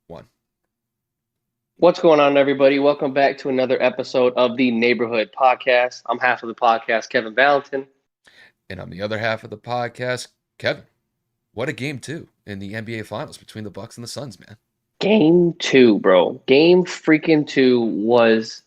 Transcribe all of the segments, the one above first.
One. What's going on, everybody? Welcome back to another episode of the Neighborhood Podcast. I'm half of the podcast, Kevin Valentin. And on the other half of the podcast, Kevin. What a game two in the NBA Finals between the Bucks and the Suns, man. Game two, bro. Game freaking two was,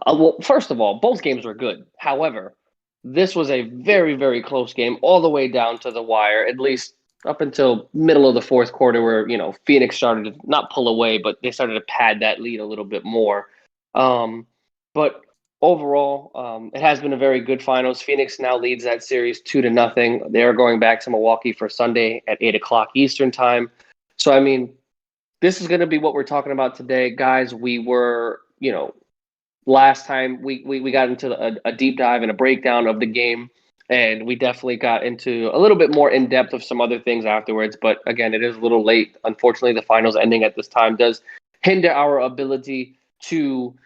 well, first of all, both games were good. However, this was a very, very close game, all the way down to the wire, at least up until middle of the fourth quarter, where, Phoenix started to not pull away, but they started to pad that lead a little bit more. But overall, it has been a very good finals. Phoenix now leads that series 2-0. They are going back to Milwaukee for Sunday at 8 o'clock Eastern time. So, I mean, this is going to be what we're talking about today, guys. We were, last time we got into a deep dive and a breakdown of the game, and we definitely got into a little bit more in depth of some other things afterwards. But again, it is a little late. Unfortunately, the finals ending at this time does hinder our ability to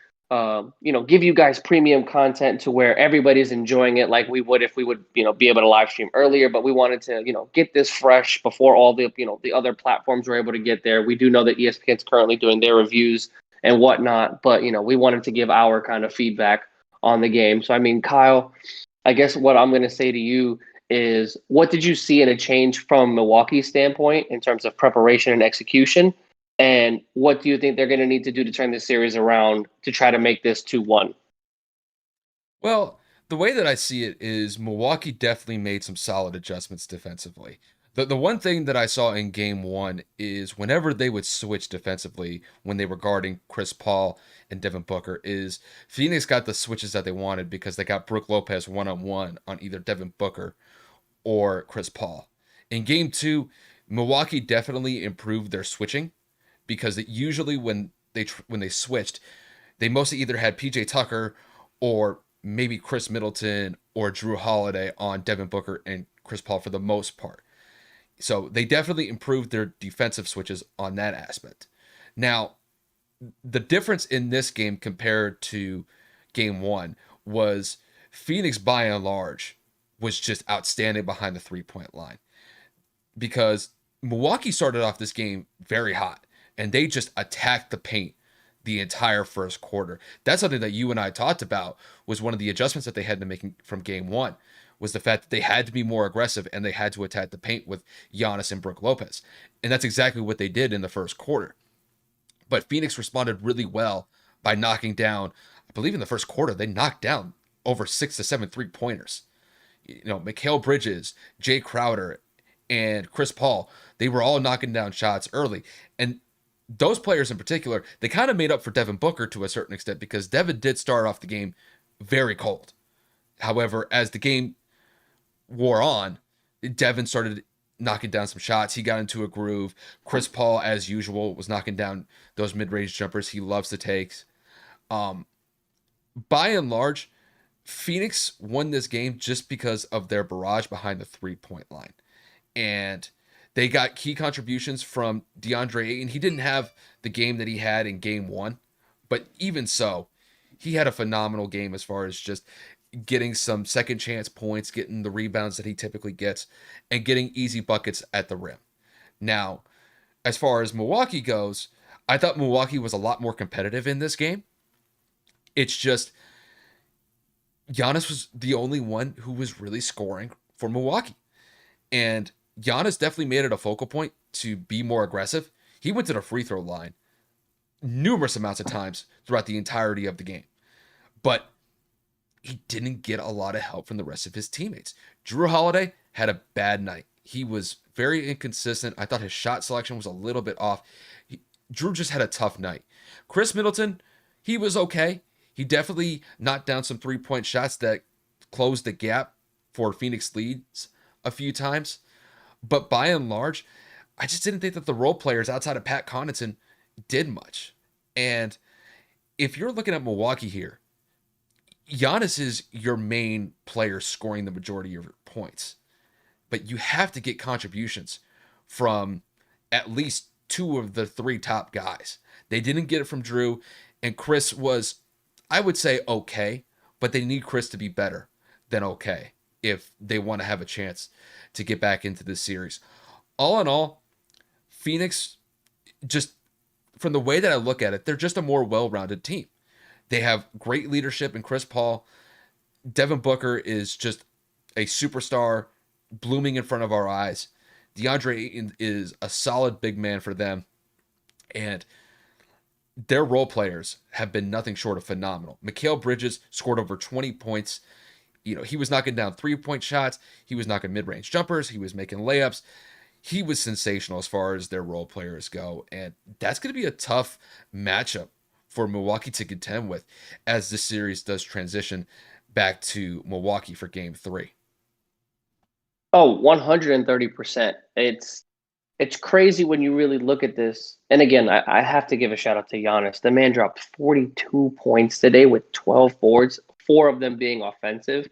give you guys premium content to where everybody's enjoying it like we would if we would, be able to live stream earlier. But we wanted to, get this fresh before all the, the other platforms were able to get there. We do know that ESPN's currently doing their reviews and whatnot, but we wanted to give our kind of feedback on the game. So I mean, Kyle, I guess what I'm going to say to you is, what did you see in a change from Milwaukee's standpoint in terms of preparation and execution? And what do you think they're going to need to do to turn this series around to try to make this 2-1? Well, the way that I see it is Milwaukee definitely made some solid adjustments defensively. The one thing that I saw in game one is whenever they would switch defensively when they were guarding Chris Paul and Devin Booker, is Phoenix got the switches that they wanted because they got Brook Lopez one-on-one on either Devin Booker or Chris Paul. In game two, Milwaukee definitely improved their switching because usually when they switched, they mostly either had PJ Tucker or maybe Chris Middleton or Drew Holiday on Devin Booker and Chris Paul for the most part. So they definitely improved their defensive switches on that aspect. Now, the difference in this game compared to game one was Phoenix, by and large, was just outstanding behind the 3 point line because Milwaukee started off this game very hot and they just attacked the paint the entire first quarter. That's something that you and I talked about, was one of the adjustments that they had to make from game one, was the fact that they had to be more aggressive and they had to attack the paint with Giannis and Brook Lopez. And that's exactly what they did in the first quarter. But Phoenix responded really well by knocking down, I believe in the first quarter, they knocked down over 6 to 7 3 pointers. Mikal Bridges, Jay Crowder, and Chris Paul, they were all knocking down shots early. And those players in particular, they kind of made up for Devin Booker to a certain extent because Devin did start off the game very cold. However, as the game wore on, Devin started knocking down some shots. He got into a groove. Chris Paul, as usual, was knocking down those mid-range jumpers he loves to take. Um, by and large, Phoenix won this game just because of their barrage behind the 3 point line. And they got key contributions from DeAndre Ayton. He didn't have the game that he had in game one, but even so, he had a phenomenal game as far as just getting some second chance points, getting the rebounds that he typically gets, and getting easy buckets at the rim. Now, as far as Milwaukee goes, I thought Milwaukee was a lot more competitive in this game. It's just Giannis was the only one who was really scoring for Milwaukee. And Giannis definitely made it a focal point to be more aggressive. He went to the free throw line numerous amounts of times throughout the entirety of the game. But he didn't get a lot of help from the rest of his teammates. Drew Holiday had a bad night. He was very inconsistent. I thought his shot selection was a little bit off. Drew just had a tough night. Chris Middleton, he was okay. He definitely knocked down some 3 point shots that closed the gap for Phoenix leads a few times. But by and large, I just didn't think that the role players outside of Pat Connaughton did much. And if you're looking at Milwaukee here, Giannis is your main player scoring the majority of your points. But you have to get contributions from at least two of the three top guys. They didn't get it from Drew, and Chris was, I would say, okay, but they need Chris to be better than okay if they want to have a chance to get back into this series. All in all, Phoenix just from the way that I look at it, they're just a more well-rounded team. They have great leadership in Chris Paul. Devin Booker is just a superstar blooming in front of our eyes. DeAndre Ayton is a solid big man for them. And their role players have been nothing short of phenomenal. Mikal Bridges scored over 20 points. He was knocking down 3-point shots. He was knocking mid-range jumpers. He was making layups. He was sensational as far as their role players go. And that's going to be a tough matchup for Milwaukee to contend with as this series does transition back to Milwaukee for game 3. Oh, 130%. It's crazy when you really look at this. And again, I have to give a shout out to Giannis. The man dropped 42 points today with 12 boards, 4 of them being offensive.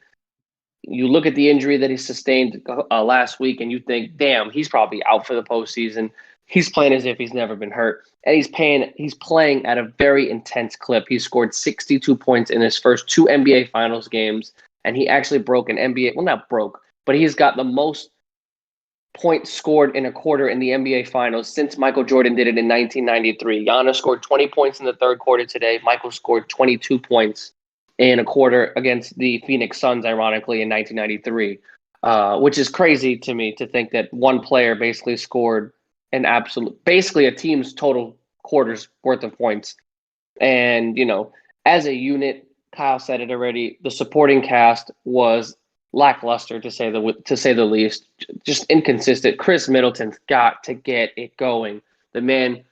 You look at the injury that he sustained last week, and you think, damn, he's probably out for the postseason. He's playing as if he's never been hurt, and he's playing at a very intense clip. He scored 62 points in his first 2 NBA Finals games, and he actually broke an NBA. Well, not broke, but he's got the most points scored in a quarter in the NBA Finals since Michael Jordan did it in 1993. Giannis scored 20 points in the third quarter today. Michael scored 22 points in a quarter against the Phoenix Suns, ironically, in 1993, which is crazy to me to think that one player basically scored basically a team's total quarter's worth of points. And, as a unit, Kyle said it already, the supporting cast was lackluster to say the least, just inconsistent. Chris Middleton's got to get it going. The man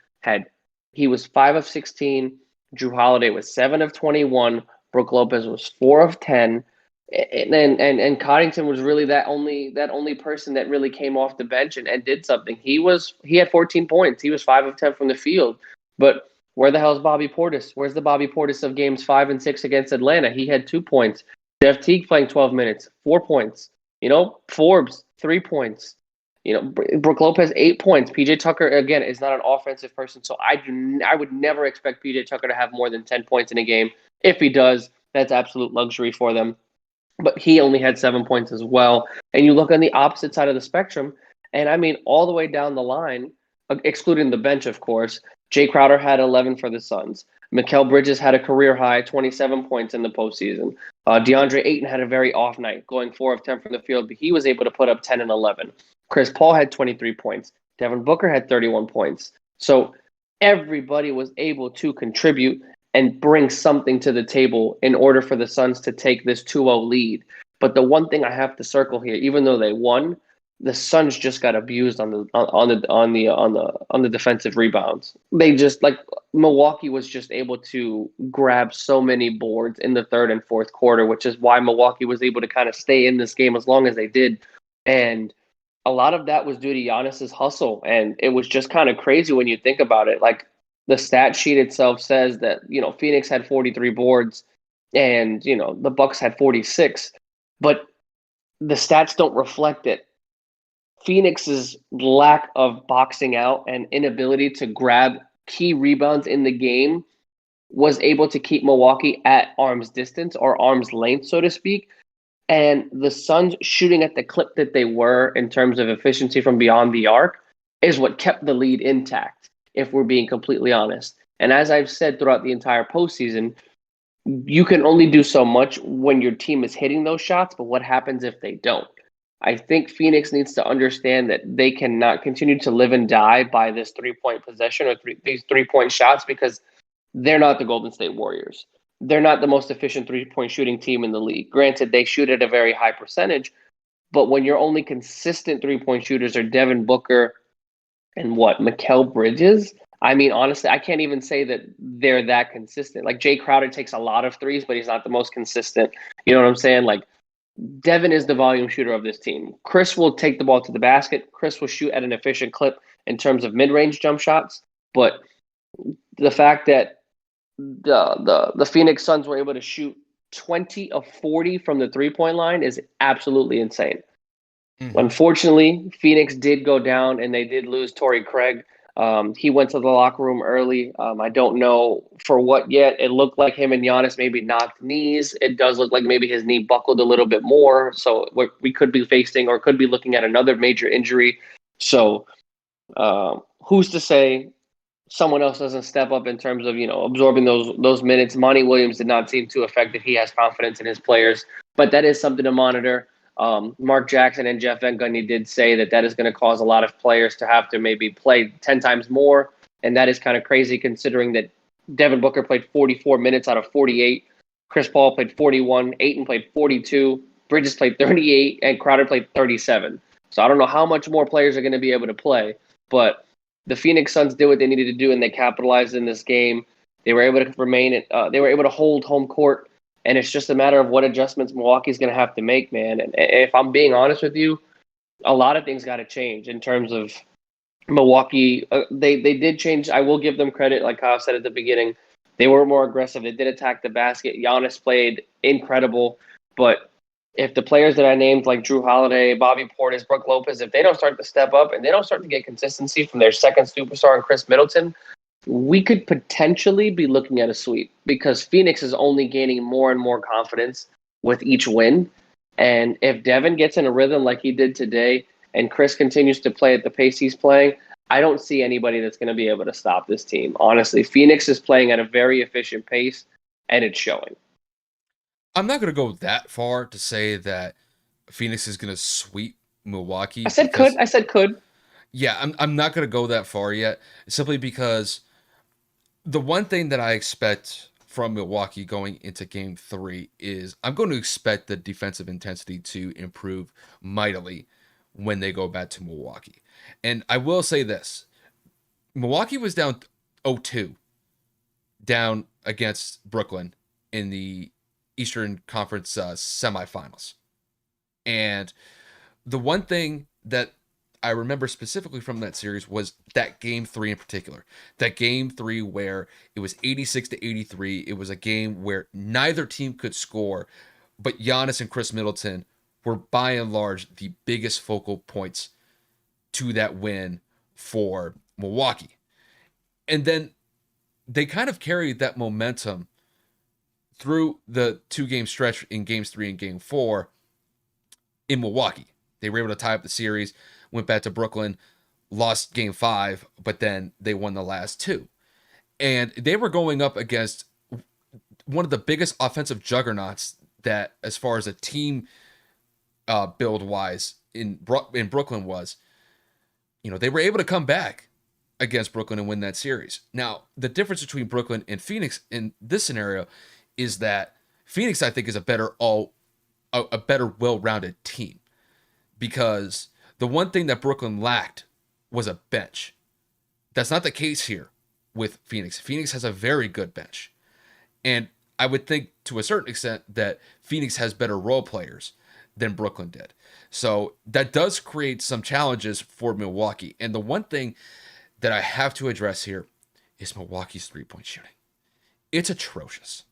he was 5 of 16. Drew Holiday was 7 of 21. Brook Lopez was 4 of 10, and Coddington was really that only person that really came off the bench and did something. He had 14 points. He was 5 of 10 from the field. But where the hell is Bobby Portis? Where's the Bobby Portis of games 5 and 6 against Atlanta? He had 2 points. Jeff Teague playing 12 minutes, 4 points. Forbes 3 points. Brook Lopez 8 points. PJ Tucker again is not an offensive person, so I would never expect PJ Tucker to have more than 10 points in a game. If he does, that's absolute luxury for them. But he only had 7 points as well. And you look on the opposite side of the spectrum, and I mean all the way down the line, excluding the bench, of course, Jay Crowder had 11 for the Suns. Mikal Bridges had a career high 27 points in the postseason. DeAndre Ayton had a very off night, going 4 of 10 from the field, but he was able to put up 10 and 11. Chris Paul had 23 points. Devin Booker had 31 points. So everybody was able to contribute and bring something to the table in order for the Suns to take this 2-0 lead. But the one thing I have to circle here, even though they won, the Suns just got abused on the defensive rebounds. They just Milwaukee was just able to grab so many boards in the third and fourth quarter, which is why Milwaukee was able to kind of stay in this game as long as they did. And a lot of that was due to Giannis's hustle, and it was just kind of crazy when you think about it. The stat sheet itself says that, Phoenix had 43 boards and, the Bucks had 46, but the stats don't reflect it. Phoenix's lack of boxing out and inability to grab key rebounds in the game was able to keep Milwaukee at arm's distance or arm's length, so to speak. And the Suns shooting at the clip that they were in terms of efficiency from beyond the arc is what kept the lead intact, if we're being completely honest. And as I've said throughout the entire postseason, you can only do so much when your team is hitting those shots, but what happens if they don't? I think Phoenix needs to understand that they cannot continue to live and die by this 3-point possession or these 3-point shots, because they're not the Golden State Warriors. They're not the most efficient 3-point shooting team in the league. Granted, they shoot at a very high percentage, but when your only consistent 3-point shooters are Devin Booker and Mikal Bridges, I mean, honestly, I can't even say that they're that consistent. Jay Crowder takes a lot of threes, but he's not the most consistent. You know what I'm saying? Devin is the volume shooter of this team. Chris will take the ball to the basket. Chris will shoot at an efficient clip in terms of mid-range jump shots. But the fact that the Phoenix Suns were able to shoot 20 of 40 from the 3-point line is absolutely insane. Mm-hmm. Unfortunately, Phoenix did go down and they did lose Torrey Craig. He went to the locker room early. I don't know for what yet. It looked like him and Giannis maybe knocked knees. It does look like maybe his knee buckled a little bit more. So we could be facing or could be looking at another major injury. So who's to say someone else doesn't step up in terms of absorbing those minutes. Monty Williams did not seem too affected. He has confidence in his players, but that is something to monitor. Mark Jackson and Jeff Van Gundy did say that is going to cause a lot of players to have to maybe play 10 times more, and that is kind of crazy considering that Devin Booker played 44 minutes out of 48. Chris Paul played 41. Ayton played 42. Bridges played 38, and Crowder played 37. So I don't know how much more players are going to be able to play, but the Phoenix Suns did what they needed to do, and they capitalized in this game. They were able to they were able to hold home court, and it's just a matter of what adjustments Milwaukee's going to have to make, man. And if I'm being honest with you, a lot of things got to change in terms of Milwaukee. They did change. I will give them credit, like Kyle said at the beginning. They were more aggressive. They did attack the basket. Giannis played incredible, but if the players that I named, like Drew Holiday, Bobby Portis, Brook Lopez, if they don't start to step up and they don't start to get consistency from their second superstar and Chris Middleton, we could potentially be looking at a sweep because Phoenix is only gaining more and more confidence with each win. And if Devin gets in a rhythm like he did today and Chris continues to play at the pace he's playing, I don't see anybody that's going to be able to stop this team. Honestly, Phoenix is playing at a very efficient pace, and it's showing. I'm not going to go that far to say that Phoenix is going to sweep Milwaukee I said could. because I said could. yeah, I'm not going to go that far yet simply because the one thing that I expect from Milwaukee going into game 3 is I'm going to expect the defensive intensity to improve mightily when they go back to Milwaukee. And I will say this, Milwaukee was down 0-2 down against Brooklyn in the Eastern Conference semifinals. And the one thing that I remember specifically from that series was that game 3 in particular. That game 3 where it was 86-83. It was a game where neither team could score, but Giannis and Chris Middleton were by and large the biggest focal points to that win for Milwaukee. And then they kind of carried that momentum through the 2-game stretch in games 3 and game 4 in Milwaukee. They were able to tie up the series, went back to Brooklyn, lost game 5, but then they won the last 2. And they were going up against one of the biggest offensive juggernauts that, as far as a team build wise, in Brooklyn was. They were able to come back against Brooklyn and win that series. Now, the difference between Brooklyn and Phoenix in this scenario is that Phoenix, I think, is a better well-rounded team, because the one thing that Brooklyn lacked was a bench. That's not the case here with Phoenix. Phoenix has a very good bench. And I would think to a certain extent that Phoenix has better role players than Brooklyn did. So that does create some challenges for Milwaukee. And the one thing that I have to address here is Milwaukee's three-point shooting. It's atrocious.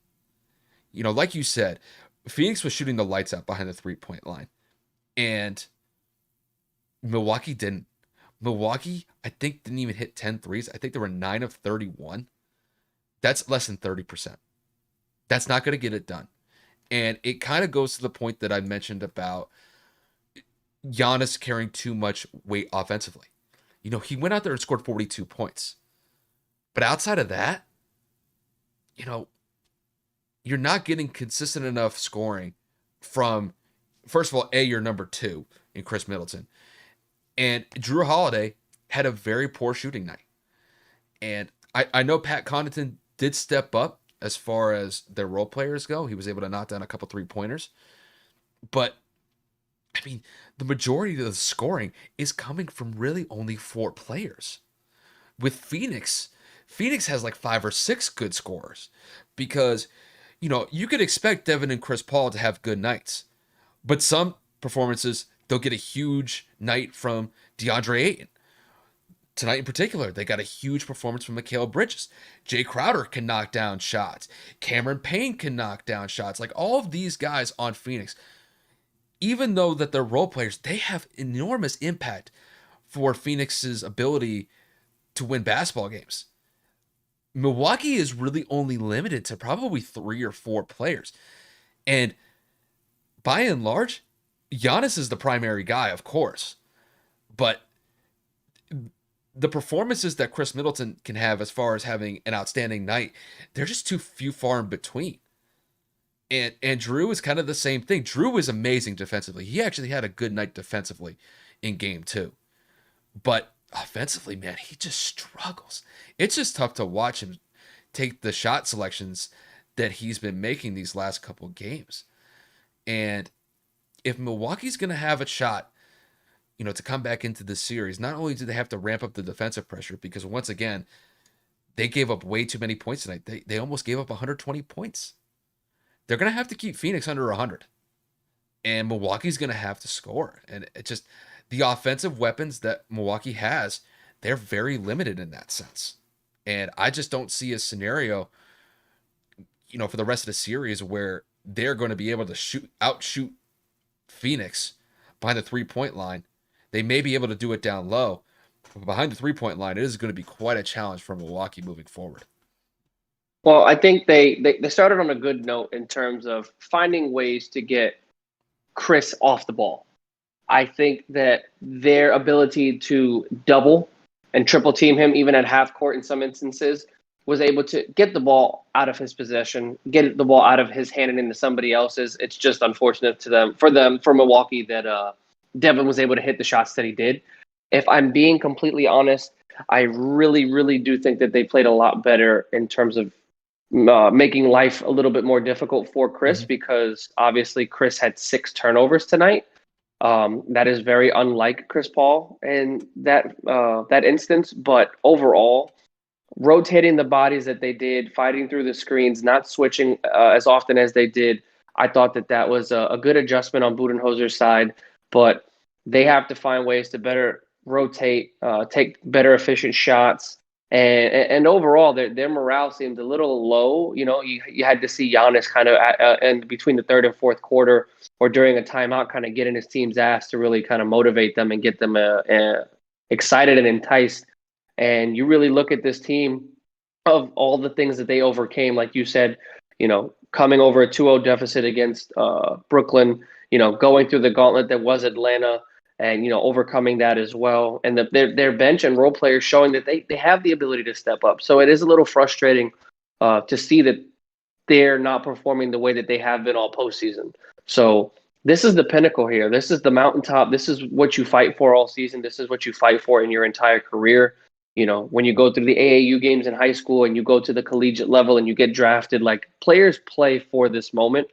Like you said, Phoenix was shooting the lights out behind the three-point line. And Milwaukee didn't. Milwaukee, I think, didn't even hit 10 threes. I think they were 9 of 31. That's less than 30%. That's not going to get it done. And it kind of goes to the point that I mentioned about Giannis carrying too much weight offensively. He went out there and scored 42 points. But outside of that, you're not getting consistent enough scoring from, first of all, your number 2 in Chris Middleton. And Drew Holiday had a very poor shooting night. And I know Pat Connaughton did step up as far as their role players go. He was able to knock down a couple 3-pointers. But, the majority of the scoring is coming from really only 4 players. With Phoenix has like 5 or 6 good scorers. Because, you could expect Devin and Chris Paul to have good nights. But some performances, they'll get a huge night from DeAndre Ayton. Tonight in particular, they got a huge performance from Mikal Bridges. Jay Crowder can knock down shots. Cameron Payne can knock down shots. Like, all of these guys on Phoenix, even though that they're role players, they have enormous impact for Phoenix's ability to win basketball games. Milwaukee is really only limited to probably 3 or 4 players. And by and large, Giannis is the primary guy, of course. But the performances that Chris Middleton can have as far as having an outstanding night, they're just too few far in between. And Drew is kind of the same thing. Drew was amazing defensively. He actually had a good night defensively in game two. But offensively, man, he just struggles. It's just tough to watch him take the shot selections that he's been making these last couple games. And if Milwaukee's going to have a shot, to come back into this series, not only do they have to ramp up the defensive pressure, because once again, they gave up way too many points tonight. They almost gave up 120 points. They're going to have to keep Phoenix under 100. And Milwaukee's going to have to score. And it just, the offensive weapons that Milwaukee has, they're very limited in that sense. And I just don't see a scenario, for the rest of the series where they're going to be able to outshoot Phoenix behind the 3-point line. They may be able to do it down low, but behind the 3-point line, it is going to be quite a challenge for Milwaukee moving forward. Well, I think they started on a good note in terms of finding ways to get Chris off the ball. I think that their ability to double and triple team him, even at half court in some instances, was able to get the ball out of his possession, get the ball out of his hand and into somebody else's. It's just unfortunate for Milwaukee that Devin was able to hit the shots that he did. If I'm being completely honest, I really, really do think that they played a lot better in terms of making life a little bit more difficult for Chris, because obviously Chris had 6 turnovers tonight. That is very unlike Chris Paul in that instance. But overall, rotating the bodies that they did, fighting through the screens, not switching as often as they did, I thought that was a good adjustment on Budenholzer's side. But they have to find ways to better rotate, take better efficient shots. And overall, their morale seemed a little low. You had to see Giannis kind of in between the third and fourth quarter or during a timeout kind of get in his team's ass to really kind of motivate them and get them excited and enticed. And you really look at this team, of all the things that they overcame, like you said, coming over a 2-0 deficit against Brooklyn, going through the gauntlet that was Atlanta, and overcoming that as well, and their bench and role players showing that they have the ability to step up. So it is a little frustrating to see that they're not performing the way that they have been all postseason. So this is the pinnacle here. This is the mountaintop. This is what you fight for all season. This is what you fight for in your entire career. When you go through the AAU games in high school and you go to the collegiate level and you get drafted, like, players play for this moment.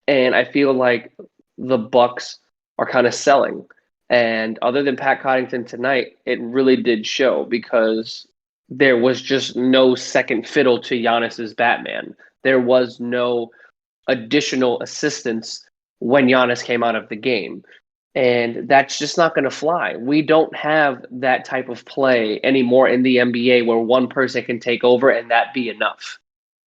And I feel like the Bucks are kind of selling. And other than Pat Connaughton tonight, it really did show, because there was just no second fiddle to Giannis's Batman. There was no additional assistance when Giannis came out of the game. And that's just not going to fly. We don't have that type of play anymore in the NBA where one person can take over and that be enough.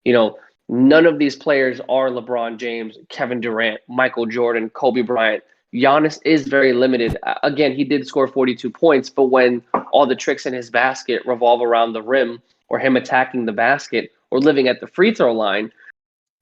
None of these players are LeBron James, Kevin Durant, Michael Jordan, Kobe Bryant. Giannis is very limited. Again, he did score 42 points, but when all the tricks in his basket revolve around the rim or him attacking the basket or living at the free throw line,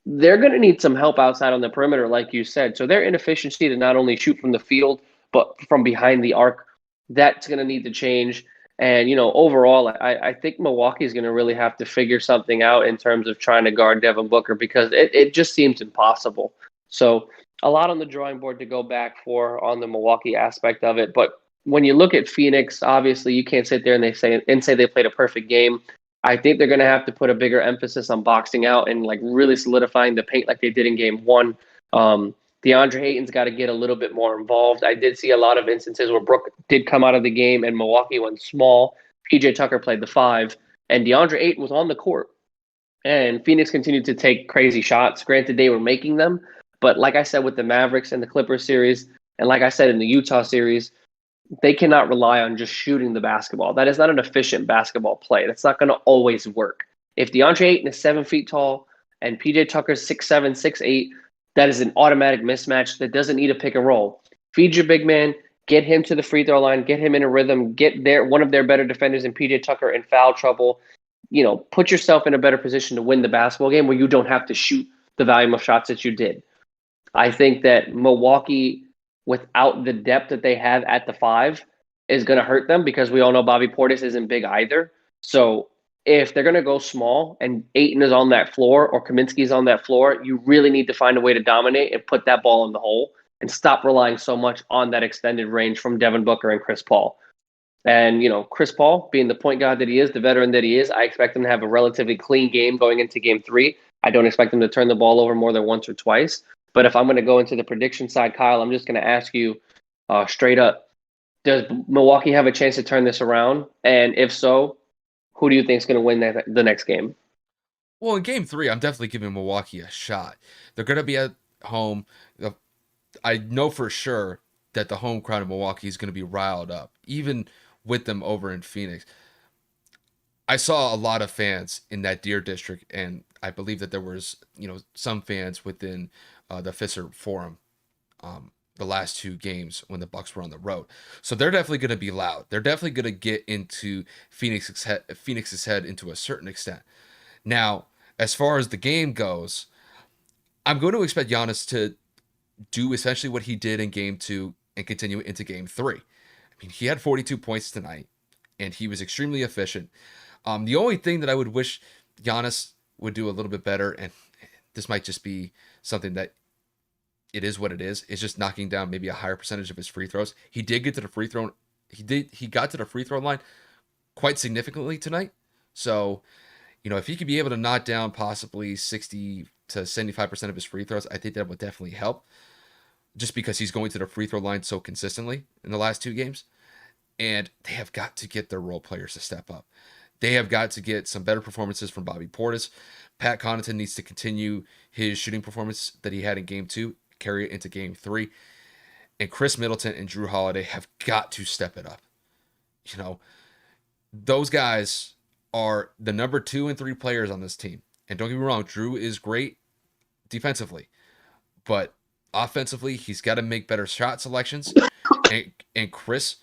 they're going to need some help outside on the perimeter, like you said. So their inefficiency to not only shoot from the field, but from behind the arc, that's going to need to change. And, overall, I think Milwaukee is going to really have to figure something out in terms of trying to guard Devin Booker, because it just seems impossible. So a lot on the drawing board to go back for on the Milwaukee aspect of it. But when you look at Phoenix, obviously you can't sit there and say they played a perfect game. I think they're going to have to put a bigger emphasis on boxing out and really solidifying the paint like they did in game one. DeAndre Ayton's got to get a little bit more involved. I did see a lot of instances where Brook did come out of the game and Milwaukee went small. PJ Tucker played the 5, and DeAndre Ayton was on the court. And Phoenix continued to take crazy shots. Granted, they were making them. But like I said with the Mavericks and the Clippers series, and like I said in the Utah series, they cannot rely on just shooting the basketball. That is not an efficient basketball play. That's not going to always work. If DeAndre Ayton is 7 feet tall and PJ Tucker's 6'7", 6'8", that is an automatic mismatch that doesn't need a pick and roll. Feed your big man, get him to the free throw line, get him in a rhythm, get one of their better defenders in PJ Tucker in foul trouble. Put yourself in a better position to win the basketball game where you don't have to shoot the volume of shots that you did. I think that Milwaukee, without the depth that they have at the 5, is going to hurt them because we all know Bobby Portis isn't big either. So if they're going to go small and Ayton is on that floor or Kaminsky's on that floor, you really need to find a way to dominate and put that ball in the hole and stop relying so much on that extended range from Devin Booker and Chris Paul. And, Chris Paul, being the point guard that he is, the veteran that he is, I expect him to have a relatively clean game going into game 3. I don't expect him to turn the ball over more than once or twice. But if I'm going to go into the prediction side, Kyle, I'm just going to ask you straight up, does Milwaukee have a chance to turn this around? And if so, who do you think is going to win the next game? Well, in game 3, I'm definitely giving Milwaukee a shot. They're going to be at home. I know for sure that the home crowd of Milwaukee is going to be riled up, even with them over in Phoenix. I saw a lot of fans in that Deer District, and I believe that there was, some fans within the Fisher Forum the last 2 games when the Bucks were on the road. So they're definitely going to be loud. They're definitely going to get into Phoenix's head into a certain extent. Now, as far as the game goes, I'm going to expect Giannis to do essentially what he did in game 2 and continue into game 3. I mean, he had 42 points tonight, and he was extremely efficient. The only thing that I would wish Giannis would do a little bit better, and this might just be something that it is what it is just knocking down maybe a higher percentage of his free throws. He did get to the free throw. He got to the free throw line quite significantly tonight. So, if he could be able to knock down possibly 60 to 75% of his free throws, I think that would definitely help. Just because he's going to the free throw line so consistently in the last 2 games. And they have got to get their role players to step up. They have got to get some better performances from Bobby Portis. Pat Connaughton needs to continue his shooting performance that he had in game 2, carry it into game 3. And Chris Middleton and Drew Holiday have got to step it up. Those guys are the number 2 and 3 players on this team. And don't get me wrong, Drew is great defensively. But offensively, he's got to make better shot selections. And Chris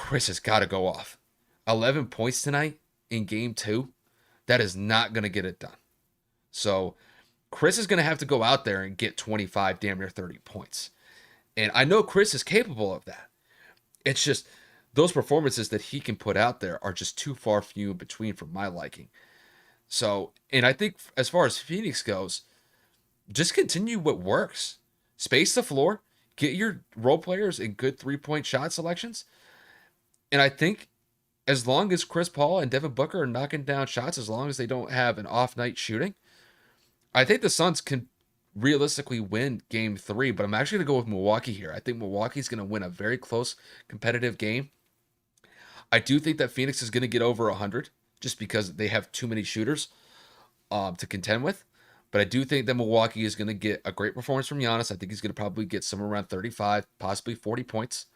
has got to go off. 11 points tonight in game 2. That is not going to get it done. So Chris is going to have to go out there and get 25, damn near 30 points. And I know Chris is capable of that. It's just those performances that he can put out there are just too far few in between for my liking. So, and I think as far as Phoenix goes, just continue what works. Space the floor, get your role players in good 3-point shot selections. And I think as long as Chris Paul and Devin Booker are knocking down shots, as long as they don't have an off night shooting, I think the Suns can realistically win game 3. But I'm actually going to go with Milwaukee here. I think Milwaukee's going to win a very close competitive game. I do think that Phoenix is going to get over 100 just because they have too many shooters to contend with. But I do think that Milwaukee is going to get a great performance from Giannis. I think he's going to probably get somewhere around 35, possibly 40 points.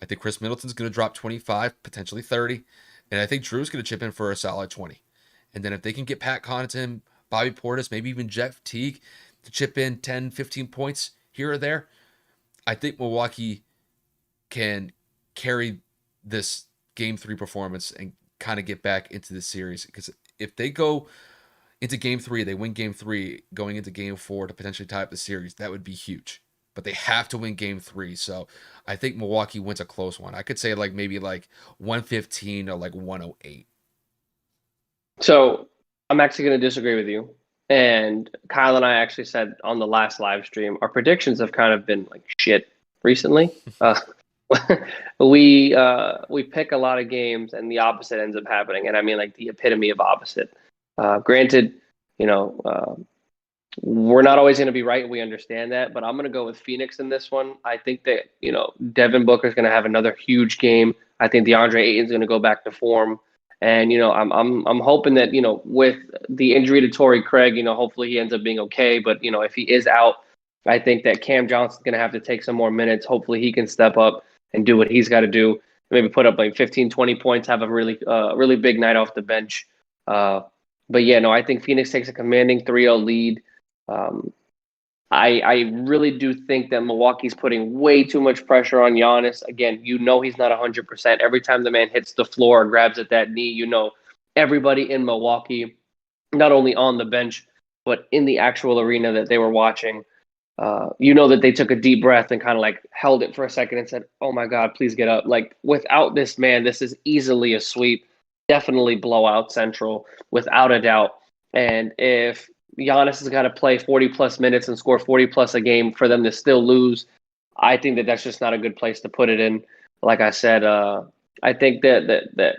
I think Chris Middleton's going to drop 25, potentially 30. And I think Drew's going to chip in for a solid 20. And then if they can get Pat Connaughton, Bobby Portis, maybe even Jeff Teague to chip in 10, 15 points here or there, I think Milwaukee can carry this game 3 performance and kind of get back into the series. Because if they go into game 3, they win game 3, going into game 4 to potentially tie up the series, that would be huge. But they have to win game 3. So I think Milwaukee wins a close one. I could say maybe 115 or 108. So I'm actually going to disagree with you. And Kyle and I actually said on the last live stream, our predictions have kind of been shit recently. We pick a lot of games and the opposite ends up happening. And I mean the epitome of opposite. Granted, we're not always going to be right. We understand that, but I'm going to go with Phoenix in this one. I think that, Devin Booker is going to have another huge game. I think DeAndre Ayton's going to go back to form. And, I'm hoping that, with the injury to Torrey Craig, hopefully he ends up being okay. But, if he is out, I think that Cam Johnson's going to have to take some more minutes. Hopefully he can step up and do what he's got to do. Maybe put up 15, 20 points, have a really big night off the bench. But yeah, no, I think Phoenix takes a commanding 3-0 lead. I really do think that Milwaukee's putting way too much pressure on Giannis. Again, he's not 100%. Every time the man hits the floor or grabs at that knee, everybody in Milwaukee, not only on the bench, but in the actual arena that they were watching, you know that they took a deep breath and kind of like held it for a second and said, "Oh my God, please get up!" Like without this man, this is easily a sweep, definitely blowout central without a doubt. And if Giannis has got to play 40 plus minutes and score 40 plus a game for them to still lose, I think that that's just not a good place to put it in. Like I said, I think that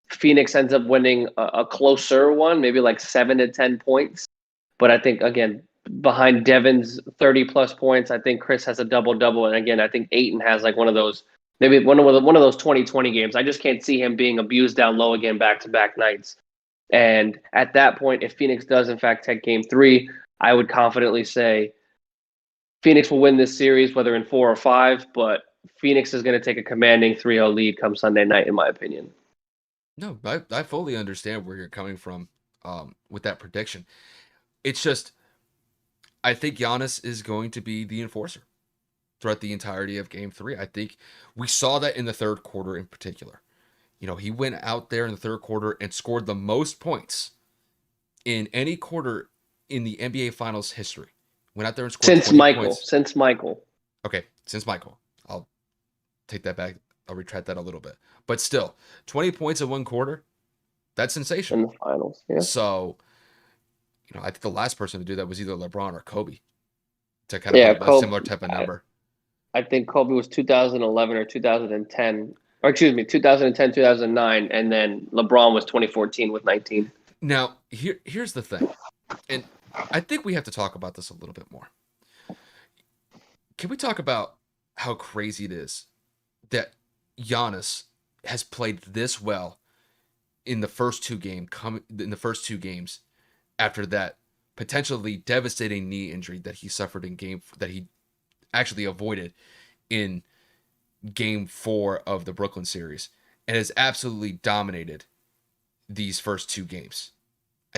Phoenix ends up winning a closer one, maybe like 7 to 10 points. But I think again, behind Devin's 30 plus points, I think Chris has a double double, and again, I think Aiton has like one of those maybe one of those 2020 games. I just can't see him being abused down low again back to back nights. And at that point, if Phoenix does in fact take Game 3, I would confidently say Phoenix will win this series, whether in 4 or 5. But Phoenix is going to take a commanding 3-0 lead come Sunday night, in my opinion. No, I fully understand where you're coming from with that prediction. It's just I think Giannis is going to be the enforcer throughout the entirety of Game 3. I think we saw that in the third quarter in particular. He went out there in the third quarter and scored the most points in any quarter in the NBA Finals history. Went out there and scored Since 20 Michael, points. since Michael. Okay, since Michael. I'll take that back. I'll retract that a little bit. But still, 20 points in one quarter, that's In sensational. the finals. Yeah. So, I think the last person to do that was either LeBron or Kobe to kind of Yeah, put a Kobe. similar type of number. I think Kobe was 2011 or 2010, or excuse me, 2010, 2009, and then LeBron was 2014 with 19. Now, here's the thing, and I think we have to talk about this a little bit more. Can we talk about how crazy it is that Giannis has played this well in the first two games after that potentially devastating knee injury that he suffered in game that he actually avoided in game 4 of the Brooklyn series and has absolutely dominated these first two games.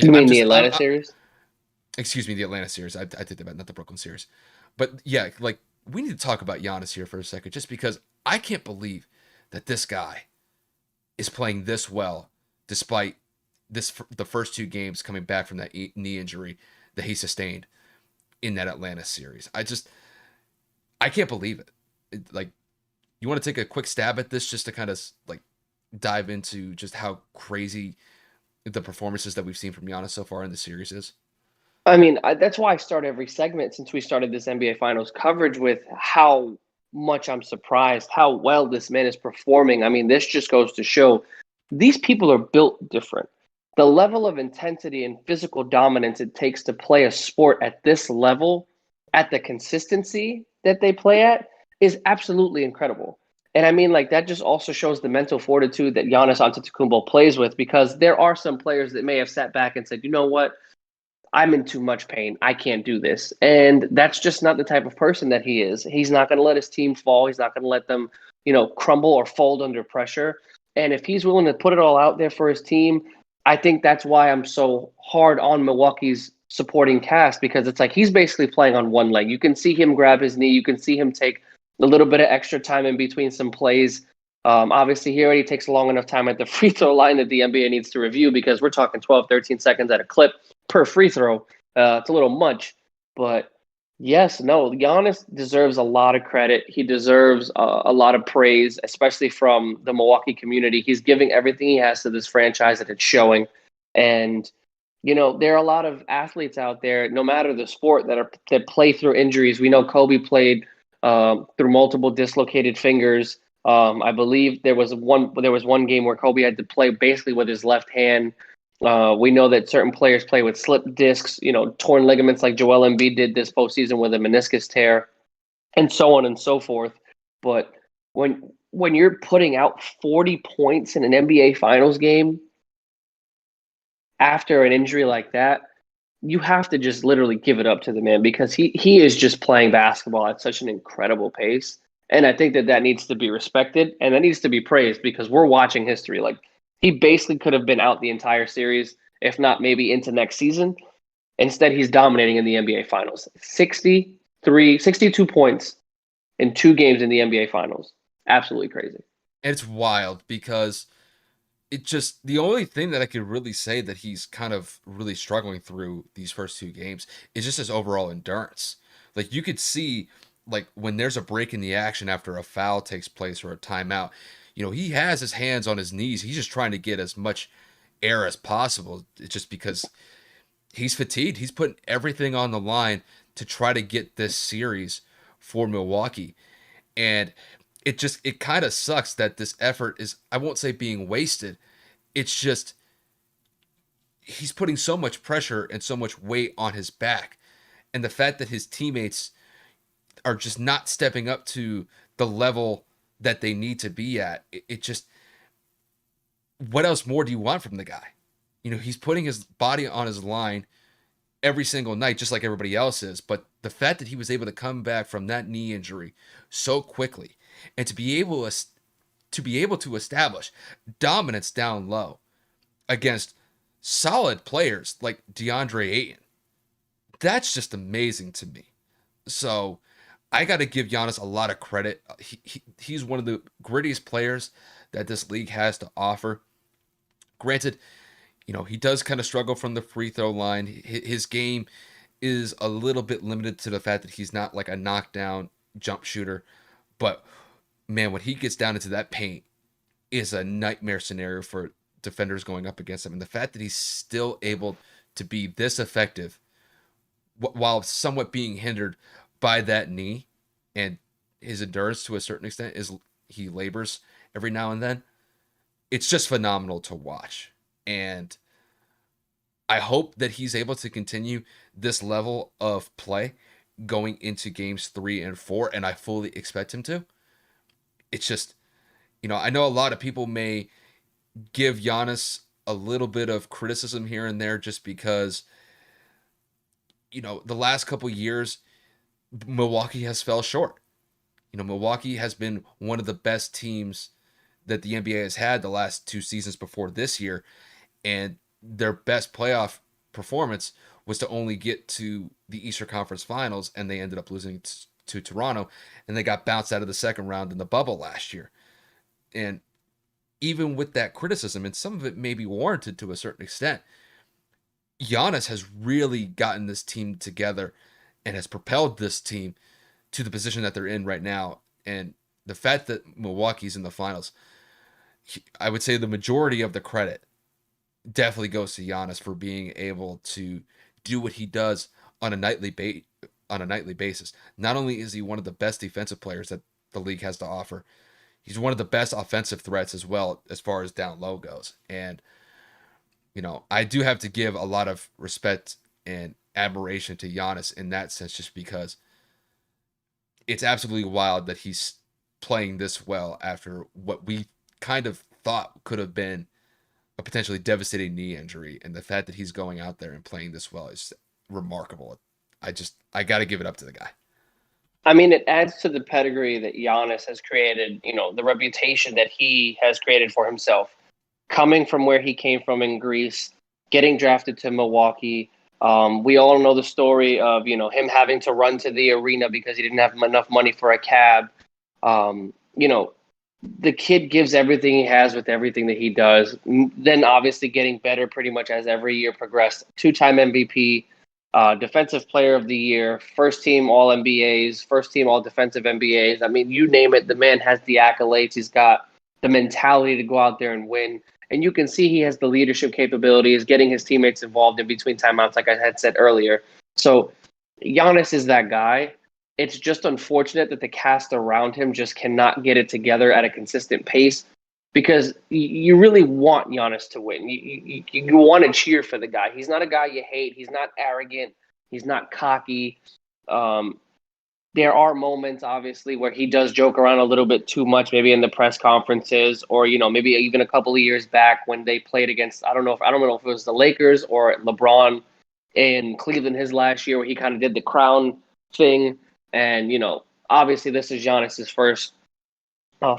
You I'm mean the just Atlanta series? excuse me, the Atlanta series. I did that, not the Brooklyn series. But yeah, like we need to talk about Giannis here for a second, just because I can't believe that this guy is playing this well, despite the first two games coming back from that knee injury that he sustained in that Atlanta series. I can't believe it. Like, you want to take a quick stab at this just to kind of like dive into just how crazy the performances that we've seen from Giannis so far in the series is? I mean, that's why I start every segment since we started this NBA Finals coverage with how much I'm surprised how well this man is performing. I mean, this just goes to show these people are built different. The level of intensity and physical dominance it takes to play a sport at this level, at the consistency that they play at, is absolutely incredible. And I mean, like that just also shows the mental fortitude that Giannis Antetokounmpo plays with, because there are some players that may have sat back and said, you know what, I'm in too much pain. I can't do this. And that's just not the type of person that he is. He's not going to let his team fall. He's not going to let them, crumble or fold under pressure. And if he's willing to put it all out there for his team, I think that's why I'm so hard on Milwaukee's supporting cast, because it's like he's basically playing on one leg. You can see him grab his knee. You can see him take a little bit of extra time in between some plays. Obviously, he already takes a long enough time at the free throw line that the NBA needs to review, because we're talking 12, 13 seconds at a clip per free throw. It's a little much, but yes, no, Giannis deserves a lot of credit. He deserves a lot of praise, especially from the Milwaukee community. He's giving everything he has to this franchise, and it's showing. And there are a lot of athletes out there, no matter the sport, that play through injuries. We know Kobe played through multiple dislocated fingers. I believe there was one game where Kobe had to play basically with his left hand. We know that certain players play with slip discs, torn ligaments, like Joel Embiid did this postseason with a meniscus tear, and so on and so forth. But when you're putting out 40 points in an NBA Finals game after an injury like that, you have to just literally give it up to the man, because he is just playing basketball at such an incredible pace. And I think that needs to be respected, and that needs to be praised, because we're watching history. Like, he basically could have been out the entire series, if not maybe into next season. Instead, he's dominating in the NBA Finals. 62 points in 2 games in the NBA Finals. Absolutely crazy. And it's wild because the only thing that I could really say that he's kind of really struggling through these first two games is just his overall endurance. Like you could see like when there's a break in the action after a foul takes place or a timeout, he has his hands on his knees. He's just trying to get as much air as possible. It's just because he's fatigued. He's putting everything on the line to try to get this series for Milwaukee. And it kind of sucks that this effort is, I won't say being wasted. It's just he's putting so much pressure and so much weight on his back. And the fact that his teammates are just not stepping up to the level that they need to be at, it just, what else more do you want from the guy? He's putting his body on his line every single night, just like everybody else is. But the fact that he was able to come back from that knee injury so quickly and to be able to establish dominance down low against solid players like DeAndre Ayton, that's just amazing to me. So I got to give Giannis a lot of credit. He's one of the grittiest players that this league has to offer. Granted, he does kind of struggle from the free throw line. His game is a little bit limited to the fact that he's not like a knockdown jump shooter. But man, when he gets down into that paint, is a nightmare scenario for defenders going up against him. And the fact that he's still able to be this effective while somewhat being hindered by that knee and his endurance to a certain extent is he labors every now and then. It's just phenomenal to watch. And I hope that he's able to continue this level of play going into games 3 and 4, and I fully expect him to. It's just, I know a lot of people may give Giannis a little bit of criticism here and there just because, the last couple years, Milwaukee has fell short. Milwaukee has been one of the best teams that the NBA has had the last 2 seasons before this year, and their best playoff performance was to only get to the Eastern Conference Finals, and they ended up losing to Toronto, and they got bounced out of the second round in the bubble last year. And even with that criticism, and some of it may be warranted to a certain extent, Giannis has really gotten this team together and has propelled this team to the position that they're in right now. And the fact that Milwaukee's in the finals, I would say the majority of the credit definitely goes to Giannis for being able to do what he does on a nightly basis. Not only is he one of the best defensive players that the league has to offer, he's one of the best offensive threats as well as far as down low goes. And I do have to give a lot of respect and admiration to Giannis in that sense, just because it's absolutely wild that he's playing this well after what we kind of thought could have been a potentially devastating knee injury. And the fact that he's going out there and playing this well is remarkable. I got to give it up to the guy. I mean, it adds to the pedigree that Giannis has created, the reputation that he has created for himself. Coming from where he came from in Greece, getting drafted to Milwaukee. We all know the story of, him having to run to the arena because he didn't have enough money for a cab. The kid gives everything he has with everything that he does. Then obviously getting better pretty much as every year progressed. 2-time MVP, Defensive Player of the Year, first team All NBAs, first team All Defensive NBAs. I mean, you name it, the man has the accolades. He's got the mentality to go out there and win. And you can see he has the leadership capabilities, getting his teammates involved in between timeouts, like I had said earlier. So Giannis is that guy. It's just unfortunate that the cast around him just cannot get it together at a consistent pace, because you really want Giannis to win. You want to cheer for the guy. He's not a guy you hate. He's not arrogant. He's not cocky. There are moments, obviously, where he does joke around a little bit too much, maybe in the press conferences, or maybe even a couple of years back when they played against, I don't know if it was the Lakers or LeBron in Cleveland his last year, where he kind of did the crown thing. And obviously, this is Giannis's first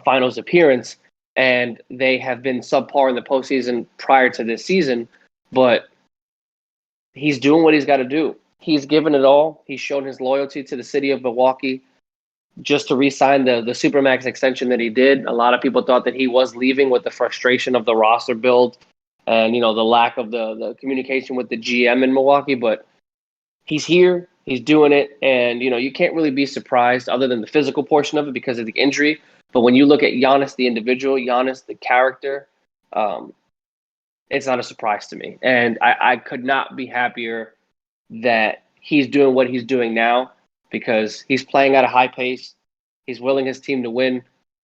finals appearance, and they have been subpar in the postseason prior to this season, but he's doing what he's got to do. He's given it all. He's shown his loyalty to the city of Milwaukee just to re-sign the Supermax extension that he did. A lot of people thought that he was leaving with the frustration of the roster build and, the lack of the communication with the GM in Milwaukee, but he's here. He's doing it, and you can't really be surprised other than the physical portion of it because of the injury. But when you look at Giannis, the individual, Giannis, the character, um, it's not a surprise to me. And I could not be happier that he's doing what he's doing now because he's playing at a high pace. He's willing his team to win,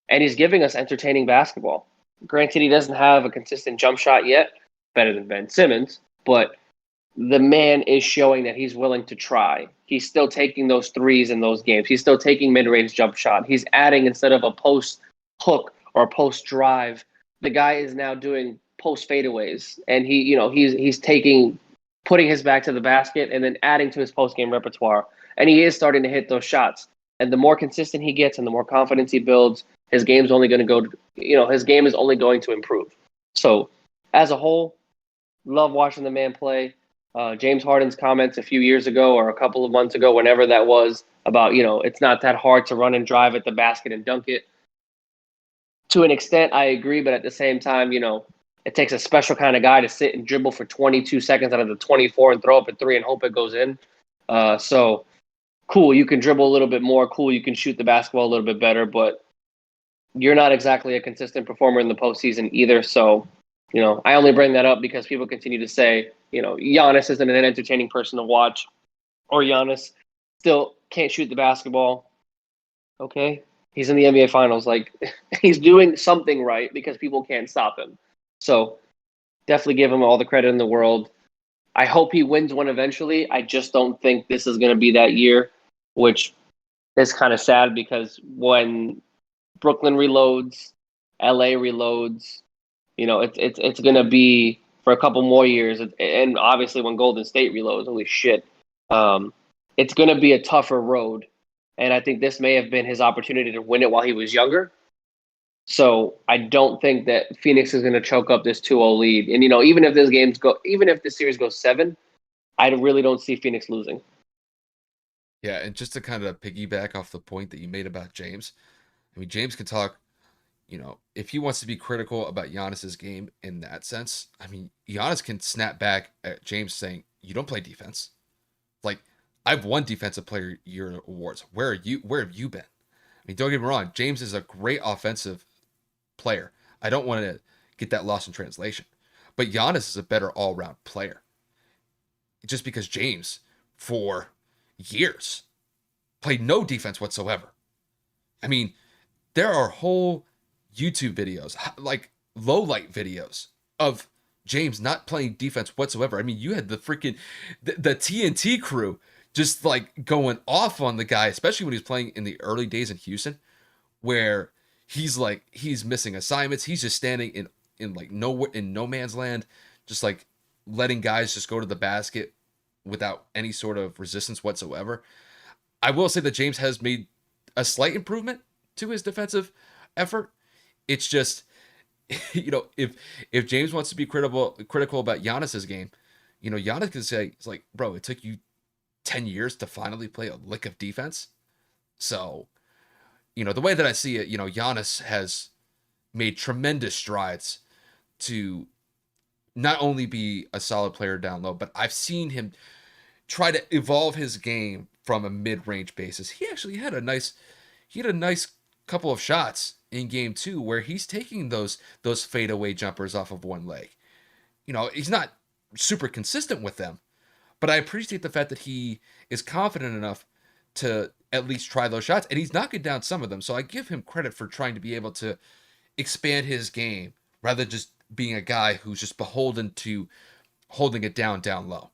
and he's giving us entertaining basketball. Granted, he doesn't have a consistent jump shot yet, better than Ben Simmons, but the man is showing that he's willing to try. He's still taking those threes in those games. He's still taking mid-range jump shot. He's adding instead of a post hook or a post drive. The guy is now doing post fadeaways, and he's taking putting his back to the basket and then adding to his post game repertoire. And he is starting to hit those shots. And the more consistent he gets and the more confidence he builds, his game's only going to go. His game is only going to improve. So, as a whole, love watching the man play. James Harden's comments a few years ago or a couple of months ago, whenever that was, about it's not that hard to run and drive at the basket and dunk it. To an extent, I agree, but at the same time, it takes a special kind of guy to sit and dribble for 22 seconds out of the 24 and throw up a three and hope it goes in. So cool, you can dribble a little bit more. Cool, you can shoot the basketball a little bit better, but you're not exactly a consistent performer in the postseason either. So, I only bring that up because people continue to say, Giannis isn't an entertaining person to watch, or Giannis still can't shoot the basketball. Okay, he's in the NBA Finals. Like, he's doing something right because people can't stop him. So, definitely give him all the credit in the world. I hope he wins one eventually. I just don't think this is going to be that year, which is kind of sad because when Brooklyn reloads, LA reloads, it's going to be for a couple more years. And obviously when Golden State reloads, holy shit, it's going to be a tougher road. And I think this may have been his opportunity to win it while he was younger. So I don't think that Phoenix is going to choke up this 2-0 lead. And even if this series goes 7, I really don't see Phoenix losing. Yeah, and just to kind of piggyback off the point that you made about James, I mean, James can talk, if he wants to be critical about Giannis's game in that sense, I mean, Giannis can snap back at James saying, "You don't play defense." Like, I've won Defensive Player Year awards. Where have you been? I mean, don't get me wrong, James is a great offensive player. I don't want to get that lost in translation. But Giannis is a better all-around player. Just because James, for years, played no defense whatsoever. I mean, there are whole YouTube videos, like low light videos of James not playing defense whatsoever. I mean, you had the TNT crew just like going off on the guy, especially when he was playing in the early days in Houston, where he's missing assignments. He's just standing in like no man's land, just like letting guys just go to the basket without any sort of resistance whatsoever. I will say that James has made a slight improvement to his defensive effort. It's just, if James wants to be critical about Giannis's game, Giannis can say, it's like, bro, it took you 10 years to finally play a lick of defense. So, the way that I see it, Giannis has made tremendous strides to not only be a solid player down low, but I've seen him try to evolve his game from a mid-range basis. He actually had a nice couple of shots in game 2 where he's taking those fadeaway jumpers off of one leg. He's not super consistent with them, but I appreciate the fact that he is confident enough to at least try those shots, and he's knocking down some of them. So I give him credit for trying to be able to expand his game rather than just being a guy who's just beholden to holding it down low.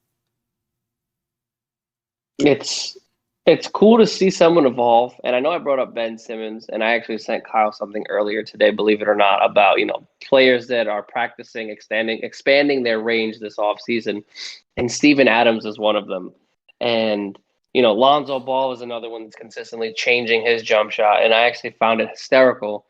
It's cool to see someone evolve, and I know I brought up Ben Simmons, and I actually sent Kyle something earlier today, believe it or not, about players that are practicing expanding their range this offseason, and Steven Adams is one of them. And Lonzo Ball is another one that's consistently changing his jump shot, and I actually found it hysterical.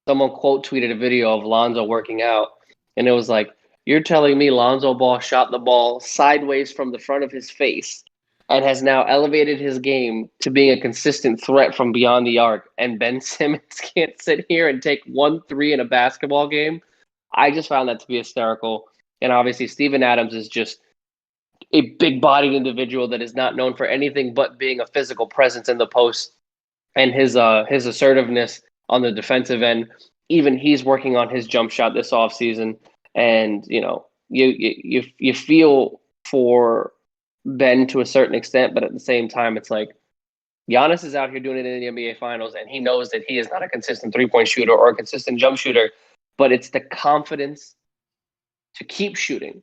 Someone quote tweeted a video of Lonzo working out, and it was like, "You're telling me Lonzo Ball shot the ball sideways from the front of his face and has now elevated his game to being a consistent threat from beyond the arc, and Ben Simmons can't sit here and take 1-3 in a basketball game?" I just found that to be hysterical. And obviously Steven Adams is just a big-bodied individual that is not known for anything but being a physical presence in the post, and his assertiveness on the defensive end. Even he's working on his jump shot this offseason, and you feel for Ben to a certain extent, but at the same time, it's like Giannis is out here doing it in the NBA Finals, and he knows that he is not a consistent 3-point shooter or a consistent jump shooter, but it's the confidence to keep shooting,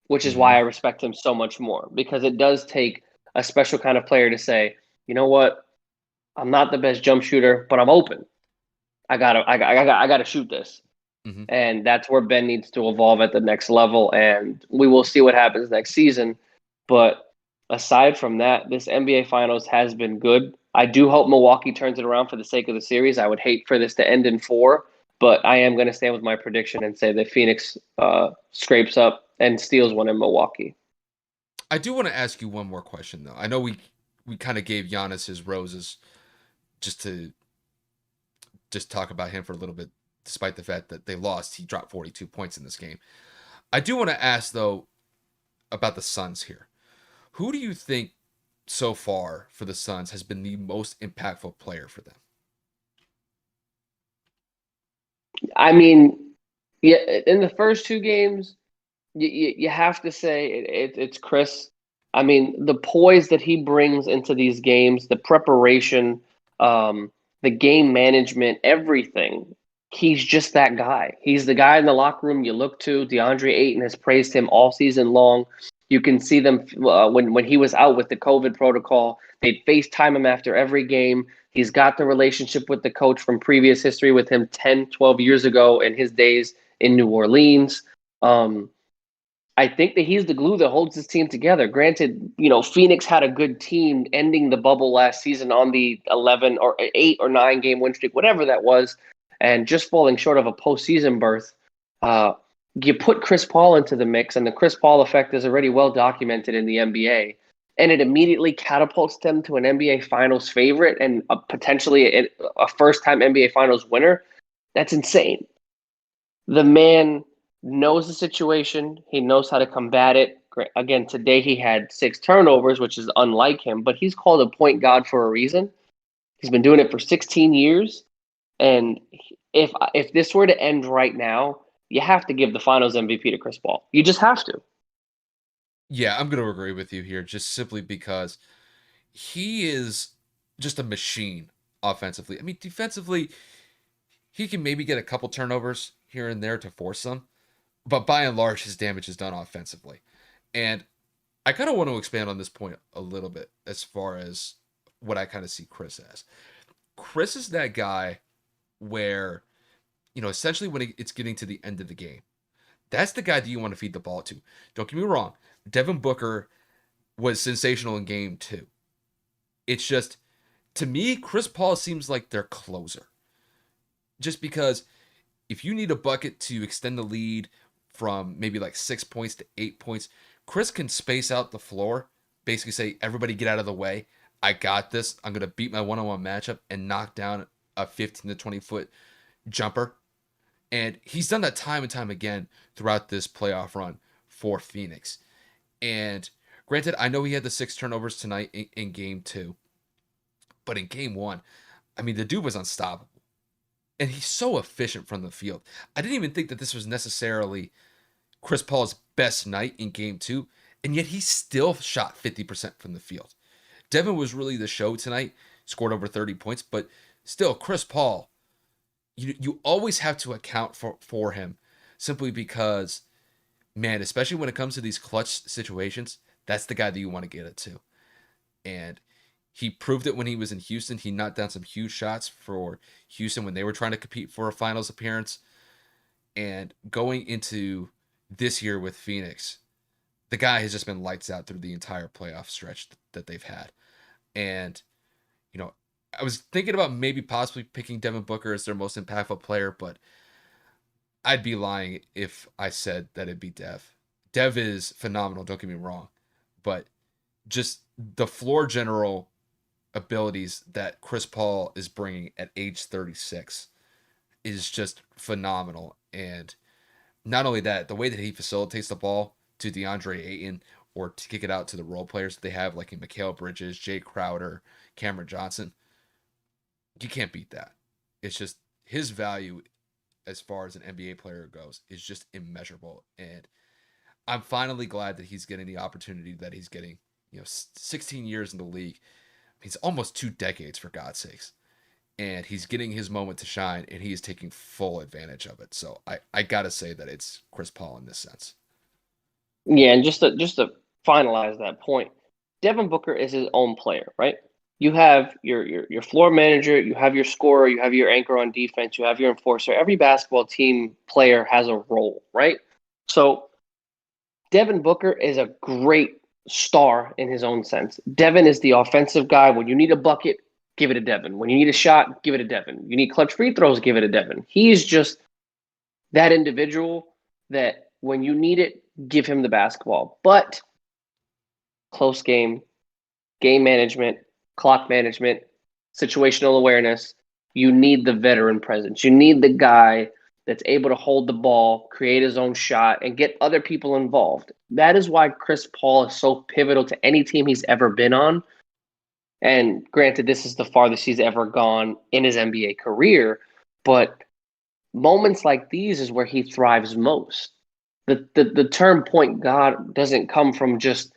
which is Hmm. why I respect him so much more, because it does take a special kind of player to say, you know what, I'm not the best jump shooter, but I'm open. I gotta shoot this, Hmm. and that's where Ben needs to evolve at the next level, and we will see what happens next season. But aside from that, this NBA Finals has been good. I do hope Milwaukee turns it around for the sake of the series. I would hate for this to end in four, but I am going to stand with my prediction and say that Phoenix scrapes up and steals one in Milwaukee. I do want to ask you one more question though. I know we kind of gave Giannis his roses just to just talk about him for a little bit, despite the fact that they lost. He dropped 42 points in this game. I do want to ask though about the Suns here. Who do you think so far for the Suns has been the most impactful player for them? I mean, yeah, in the first two games, you have to say it's Chris. I mean, the poise that he brings into these games, the preparation, the game management, everything. He's just that guy. He's the guy in the locker room you look to. DeAndre Ayton has praised him all season long. You can see them when he was out with the COVID protocol. They'd FaceTime him after every game. He's got the relationship with the coach from previous history with him 10, 12 years ago in his days in New Orleans. Um, I think that he's the glue that holds this team together. Granted, Phoenix had a good team ending the bubble last season on the 11 or 8 or 9 game win streak, whatever that was, and just falling short of a postseason berth. Uh, you put Chris Paul into the mix, and the Chris Paul effect is already well documented in the NBA, and it immediately catapults them to an NBA Finals favorite and potentially a first-time NBA Finals winner. That's insane. The man knows the situation. He knows how to combat it. Again, today he had 6 turnovers, which is unlike him, but he's called a point guard for a reason. He's been doing it for 16 years. And if this were to end right now, you have to give the finals MVP to Chris Paul. You just have to. Yeah, I'm going to agree with you here just simply because he is just a machine offensively. I mean, defensively, he can maybe get a couple turnovers here and there to force them, but by and large, his damage is done offensively. And I kind of want to expand on this point a little bit as far as what I kind of see Chris as. Chris is that guy where, essentially when it's getting to the end of the game, that's the guy that you want to feed the ball to. Don't get me wrong. Devin Booker was sensational in game two. It's just, to me, Chris Paul seems like their closer. Just because if you need a bucket to extend the lead from maybe like 6 points to 8 points, Chris can space out the floor, basically say, everybody get out of the way. I got this. I'm going to beat my one-on-one matchup and knock down a 15 to 20-foot jumper. And he's done that time and time again throughout this playoff run for Phoenix. And granted, I know he had the 6 turnovers tonight in game two, but in game one, I mean, the dude was unstoppable. And he's so efficient from the field. I didn't even think that this was necessarily Chris Paul's best night in game two, and yet he still shot 50% from the field. Devin was really the show tonight, scored over 30 points, but still, Chris Paul, you always have to account for him simply because, man, especially when it comes to these clutch situations, that's the guy that you want to get it to. And he proved it when he was in Houston. He knocked down some huge shots for Houston when they were trying to compete for a finals appearance. And going into this year with Phoenix, the guy has just been lights out through the entire playoff stretch that they've had. And, I was thinking about maybe possibly picking Devin Booker as their most impactful player, but I'd be lying if I said that it'd be Dev. Dev is phenomenal, don't get me wrong. But just the floor general abilities that Chris Paul is bringing at age 36 is just phenomenal. And not only that, the way that he facilitates the ball to DeAndre Ayton or to kick it out to the role players that they have, like in Mikal Bridges, Jay Crowder, Cameron Johnson, you can't beat that. It's just his value as far as an NBA player goes is just immeasurable. And I'm finally glad that he's getting the opportunity that he's getting. 16 years in the league. He's almost 2 decades, for God's sakes. And he's getting his moment to shine, and he is taking full advantage of it. So I got to say that it's Chris Paul in this sense. Yeah, and just to finalize that point, Devin Booker is his own player, right? You have your floor manager, you have your scorer, you have your anchor on defense, you have your enforcer. Every basketball team player has a role, right? So Devin Booker is a great star in his own sense. Devin is the offensive guy. When you need a bucket, give it to Devin. When you need a shot, give it to Devin. You need clutch free throws, give it to Devin. He's just that individual that when you need it, give him the basketball. But close game management, clock management, situational awareness, you need the veteran presence. You need the guy that's able to hold the ball, create his own shot, and get other people involved. That is why Chris Paul is so pivotal to any team he's ever been on. And granted, this is the farthest he's ever gone in his NBA career, but moments like these is where he thrives most. The term point guard doesn't come from just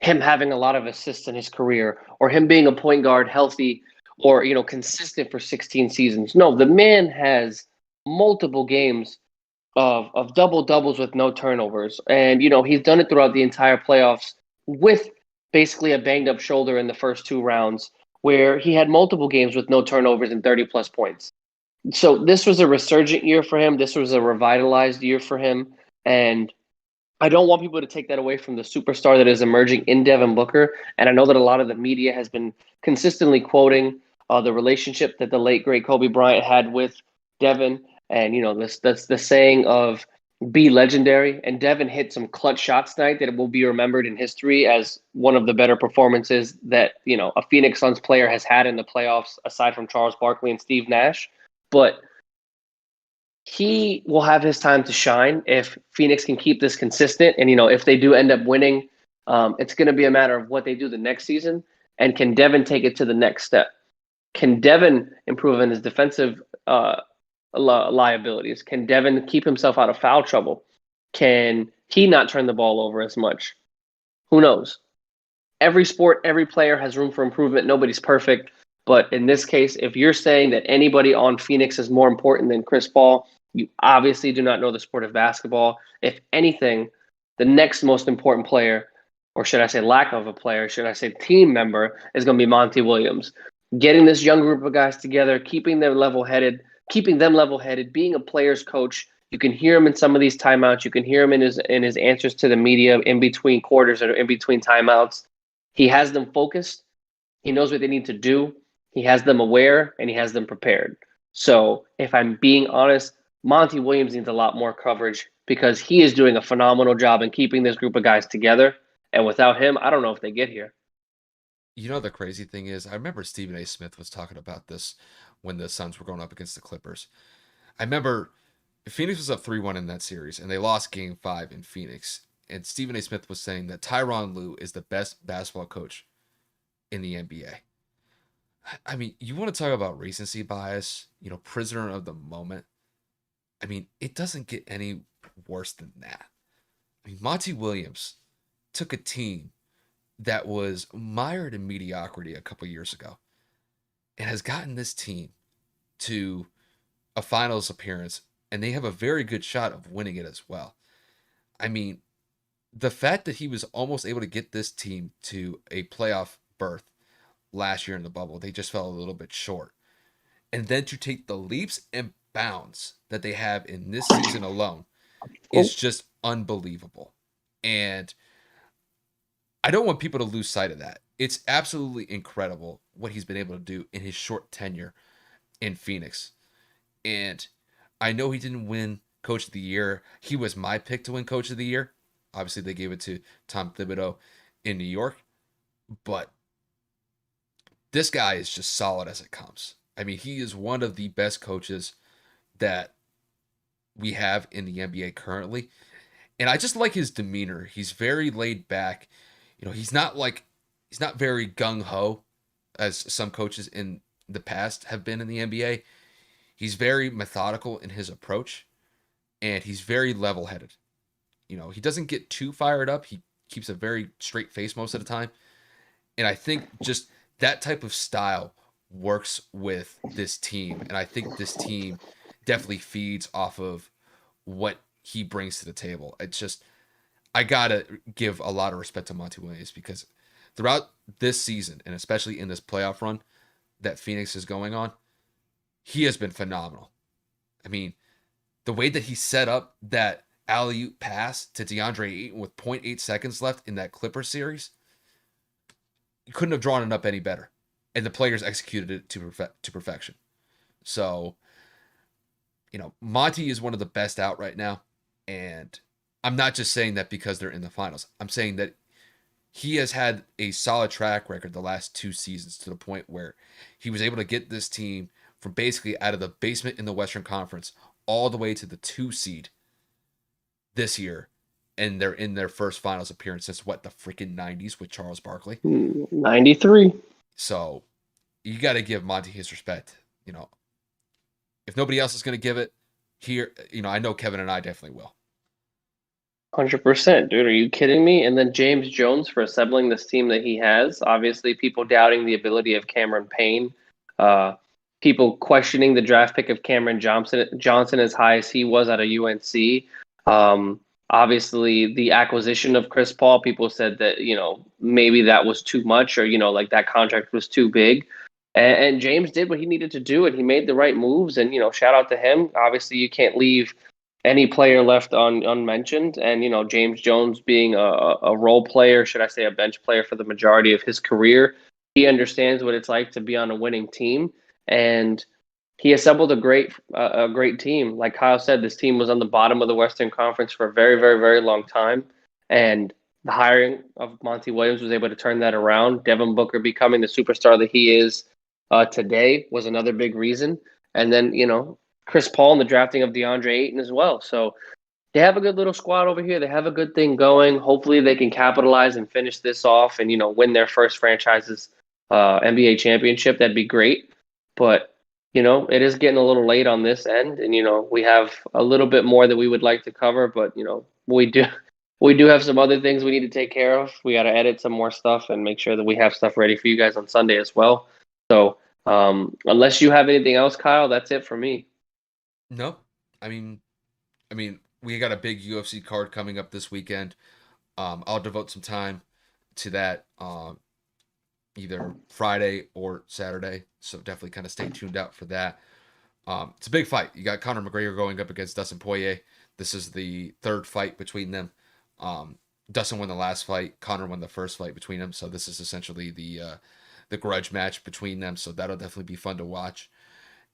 him having a lot of assists in his career or him being a point guard healthy or consistent for 16 seasons. No, the man has multiple games of double doubles with no turnovers, and he's done it throughout the entire playoffs with basically a banged up shoulder in the first 2 rounds, where he had multiple games with no turnovers and 30 plus points. So this was a resurgent year for him. This was a revitalized year for him, and I don't want people to take that away from the superstar that is emerging in Devin Booker. And I know that a lot of the media has been consistently quoting the relationship that the late great Kobe Bryant had with Devin, and that's the saying of be legendary. And Devin hit some clutch shots tonight that will be remembered in history as one of the better performances that a Phoenix Suns player has had in the playoffs, aside from Charles Barkley and Steve Nash. But he will have his time to shine if Phoenix can keep this consistent. And, if they do end up winning, it's going to be a matter of what they do the next season. And can Devin take it to the next step? Can Devin improve in his defensive liabilities? Can Devin keep himself out of foul trouble? Can he not turn the ball over as much? Who knows? Every sport, every player has room for improvement. Nobody's perfect. But in this case, if you're saying that anybody on Phoenix is more important than Chris Paul, you obviously do not know the sport of basketball. If anything, the next most important player, or should I say lack of a player, should I say team member, is going to be Monty Williams. Getting this young group of guys together, keeping them level-headed, being a player's coach. You can hear him in some of these timeouts. You can hear him in his answers to the media in between quarters or in between timeouts. He has them focused. He knows what they need to do. He has them aware, and he has them prepared. So if I'm being honest, Monty Williams needs a lot more coverage because he is doing a phenomenal job in keeping this group of guys together. And without him, I don't know if they get here. The crazy thing is, I remember Stephen A. Smith was talking about this when the Suns were going up against the Clippers. I remember Phoenix was up 3-1 in that series, and they lost game 5 in Phoenix. And Stephen A. Smith was saying that Tyronn Lue is the best basketball coach in the NBA. I mean, you want to talk about recency bias, prisoner of the moment. I mean, it doesn't get any worse than that. I mean, Monty Williams took a team that was mired in mediocrity a couple years ago and has gotten this team to a finals appearance, and they have a very good shot of winning it as well. I mean, the fact that he was almost able to get this team to a playoff berth last year in the bubble, they just fell a little bit short. And then to take the leaps and bounds that they have in this season alone Oh, is just unbelievable. And I don't want people to lose sight of that. It's absolutely incredible what he's been able to do in his short tenure in Phoenix. And I know he didn't win Coach of the Year. He was my pick to win Coach of the Year. Obviously, they gave it to Tom Thibodeau in New York. But this guy is just solid as it comes. I mean, he is one of the best coaches that we have in the NBA currently. And I just like his demeanor. He's very laid back. He's not very gung ho as some coaches in the past have been in the NBA. He's very methodical in his approach, and he's very level headed. He doesn't get too fired up. He keeps a very straight face most of the time. And I think just that type of style works with this team. And I think this team definitely feeds off of what he brings to the table. It's just, I got to give a lot of respect to Monty Williams because throughout this season, and especially in this playoff run that Phoenix is going on, he has been phenomenal. I mean, the way that he set up that alley oop pass to DeAndre Ayton with zero point 0.8 seconds left in that Clipper series, you couldn't have drawn it up any better. And the players executed it to perfection. So, Monty is one of the best out right now. And I'm not just saying that because they're in the finals. I'm saying that he has had a solid track record the last 2 seasons to the point where he was able to get this team from basically out of the basement in the Western Conference all the way to the 2 seed this year. And they're in their first finals appearance since the freaking 90s with Charles Barkley. 93. So you got to give Monty his respect. If nobody else is going to give it here, I know Kevin and I definitely will. 100%, dude. Are you kidding me? And then James Jones for assembling this team that he has. Obviously, people doubting the ability of Cameron Payne. People questioning the draft pick of Cameron Johnson as high as he was out of UNC. Obviously, the acquisition of Chris Paul, people said that, maybe that was too much or, like that contract was too big. And James did what he needed to do, and he made the right moves. And, shout out to him. Obviously, you can't leave any player left unmentioned. And, James Jones being a role player, should I say a bench player for the majority of his career, he understands what it's like to be on a winning team. And he assembled a great team. Like Kyle said, this team was on the bottom of the Western Conference for a very, very, very long time. And the hiring of Monty Williams was able to turn that around. Devin Booker becoming the superstar that he is today was another big reason. And then, Chris Paul and the drafting of DeAndre Ayton as well. So they have a good little squad over here. They have a good thing going. Hopefully they can capitalize and finish this off and, win their first franchise's NBA championship. That'd be great. But, it is getting a little late on this end. And, we have a little bit more that we would like to cover. But, we do have some other things we need to take care of. We got to edit some more stuff and make sure that we have stuff ready for you guys on Sunday as well. So unless you have anything else, Kyle, that's it for me. No, I mean, we got a big UFC card coming up this weekend. I'll devote some time to that either Friday or Saturday. So definitely kind of stay tuned out for that. It's a big fight. You got Conor McGregor going up against Dustin Poirier. This is the third fight between them. Dustin won the last fight. Conor won the first fight between them. So this is essentially the grudge match between them. So that'll definitely be fun to watch.